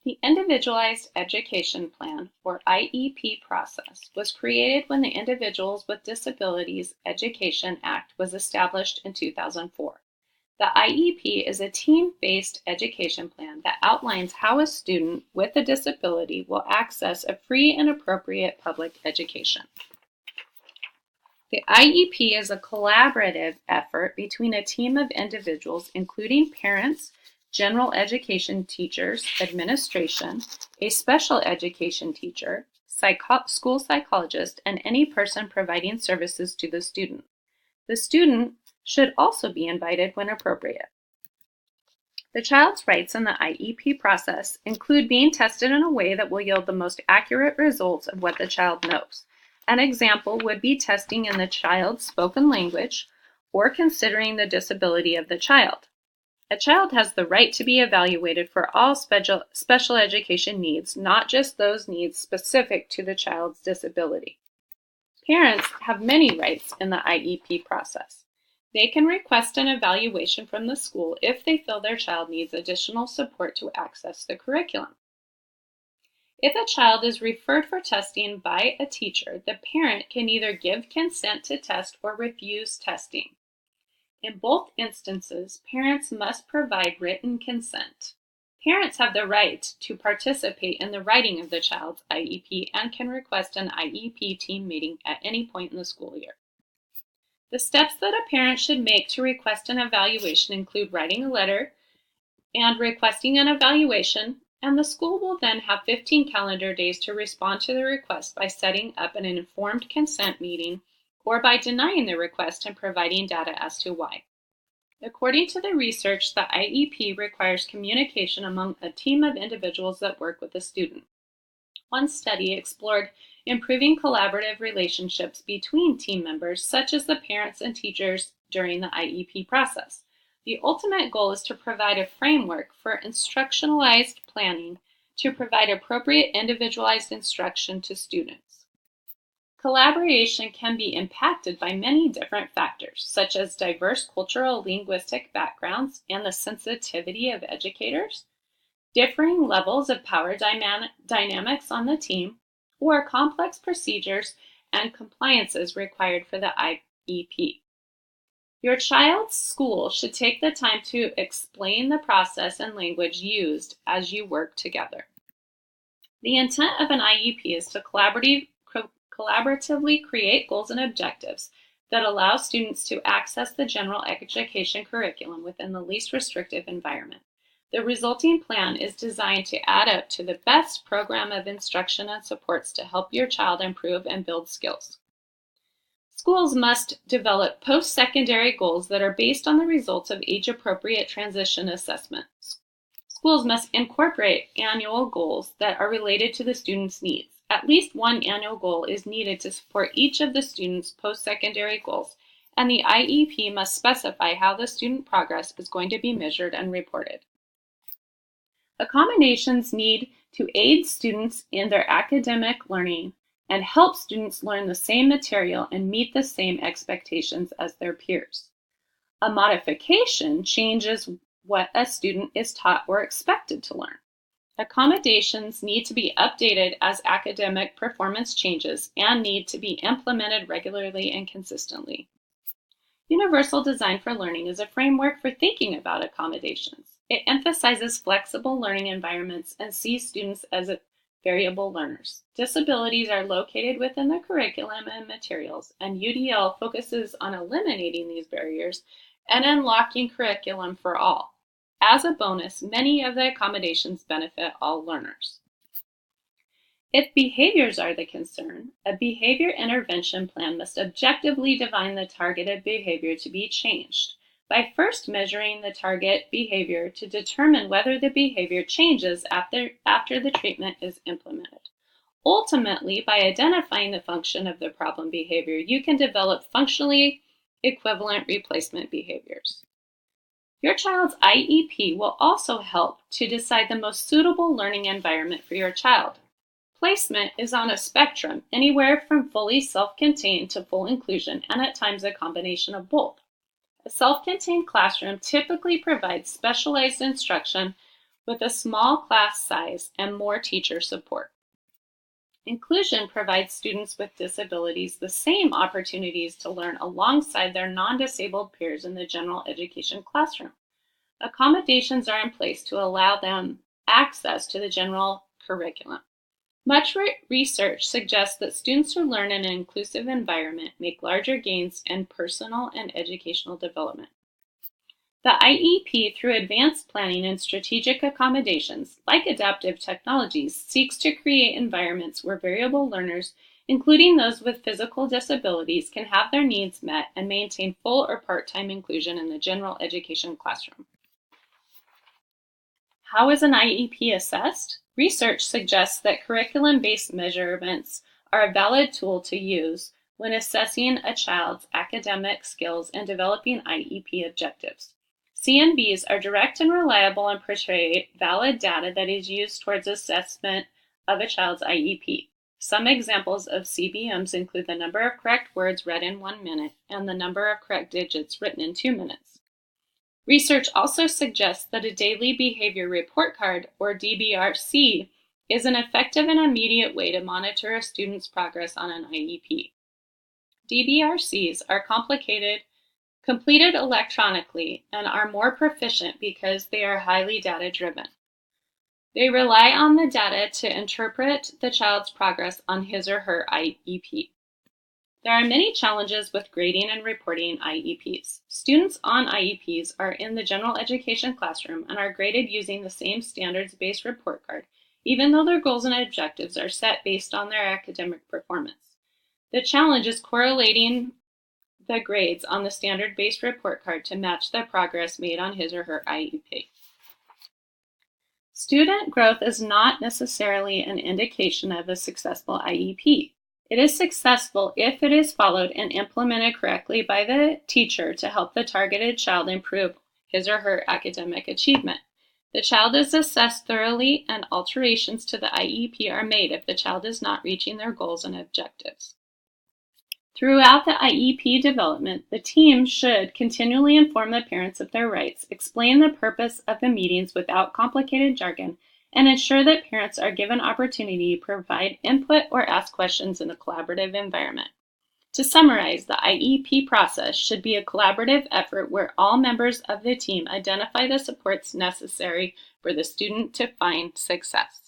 The Individualized Education Plan, or IEP process, was created when the Individuals with Disabilities Education Act was established in 2004. The IEP is a team-based education plan that outlines how a student with a disability will access a free and appropriate public education. The IEP is a collaborative effort between a team of individuals, including parents, general education teachers, administration, a special education teacher, school psychologist, and any person providing services to the student. The student should also be invited when appropriate. The child's rights in the IEP process include being tested in a way that will yield the most accurate results of what the child knows. An example would be testing in the child's spoken language or considering the disability of the child. A child has the right to be evaluated for all special education needs, not just those needs specific to the child's disability. Parents have many rights in the IEP process. They can request an evaluation from the school if they feel their child needs additional support to access the curriculum. If a child is referred for testing by a teacher, the parent can either give consent to test or refuse testing. In both instances, parents must provide written consent. Parents have the right to participate in the writing of the child's IEP and can request an IEP team meeting at any point in the school year. The steps that a parent should make to request an evaluation include writing a letter and requesting an evaluation, and the school will then have 15 calendar days to respond to the request by setting up an informed consent meeting or by denying the request and providing data as to why. According to the research, the IEP requires communication among a team of individuals that work with the student. One study explored improving collaborative relationships between team members, such as the parents and teachers during the IEP process. The ultimate goal is to provide a framework for instructionalized planning to provide appropriate individualized instruction to students. Collaboration can be impacted by many different factors, such as diverse cultural linguistic backgrounds and the sensitivity of educators, differing levels of power dynamics on the team, or complex procedures and compliances required for the IEP. Your child's school should take the time to explain the process and language used as you work together. The intent of an IEP is to collaboratively create goals and objectives that allow students to access the general education curriculum within the least restrictive environment. The resulting plan is designed to add up to the best program of instruction and supports to help your child improve and build skills. Schools must develop post-secondary goals that are based on the results of age-appropriate transition assessments. Schools must incorporate annual goals that are related to the student's needs. At least one annual goal is needed to support each of the student's post-secondary goals, and the IEP must specify how the student progress is going to be measured and reported. Accommodations need to aid students in their academic learning and help students learn the same material and meet the same expectations as their peers. A modification changes what a student is taught or expected to learn. Accommodations need to be updated as academic performance changes and need to be implemented regularly and consistently. Universal Design for Learning is a framework for thinking about accommodations. It emphasizes flexible learning environments and sees students as variable learners. Disabilities are located within the curriculum and materials, and UDL focuses on eliminating these barriers and unlocking curriculum for all. As a bonus, many of the accommodations benefit all learners. If behaviors are the concern, a behavior intervention plan must objectively define the targeted behavior to be changed by first measuring the target behavior to determine whether the behavior changes after the treatment is implemented. Ultimately, by identifying the function of the problem behavior, you can develop functionally equivalent replacement behaviors. Your child's IEP will also help to decide the most suitable learning environment for your child. Placement is on a spectrum, anywhere from fully self-contained to full inclusion, and at times a combination of both. A self-contained classroom typically provides specialized instruction with a small class size and more teacher support. Inclusion provides students with disabilities the same opportunities to learn alongside their non-disabled peers in the general education classroom. Accommodations are in place to allow them access to the general curriculum. Much research suggests that students who learn in an inclusive environment make larger gains in personal and educational development. The IEP, through advanced planning and strategic accommodations, like adaptive technologies, seeks to create environments where variable learners, including those with physical disabilities, can have their needs met and maintain full or part-time inclusion in the general education classroom. How is an IEP assessed? Research suggests that curriculum-based measurements are a valid tool to use when assessing a child's academic skills and developing IEP objectives. CMBs are direct and reliable and portray valid data that is used towards assessment of a child's IEP. Some examples of CBMs include the number of correct words read in 1 minute and the number of correct digits written in 2 minutes. Research also suggests that a daily behavior report card, or DBRC, is an effective and immediate way to monitor a student's progress on an IEP. DBRCs are completed electronically, and are more proficient because they are highly data-driven. They rely on the data to interpret the child's progress on his or her IEP. There are many challenges with grading and reporting IEPs. Students on IEPs are in the general education classroom and are graded using the same standards-based report card, even though their goals and objectives are set based on their academic performance. The challenge is correlating the grades on the standard-based report card to match the progress made on his or her IEP. Student growth is not necessarily an indication of a successful IEP. It is successful if it is followed and implemented correctly by the teacher to help the targeted child improve his or her academic achievement. The child is assessed thoroughly, and alterations to the IEP are made if the child is not reaching their goals and objectives. Throughout the IEP development, the team should continually inform the parents of their rights, explain the purpose of the meetings without complicated jargon, and ensure that parents are given opportunity to provide input or ask questions in a collaborative environment. To summarize, the IEP process should be a collaborative effort where all members of the team identify the supports necessary for the student to find success.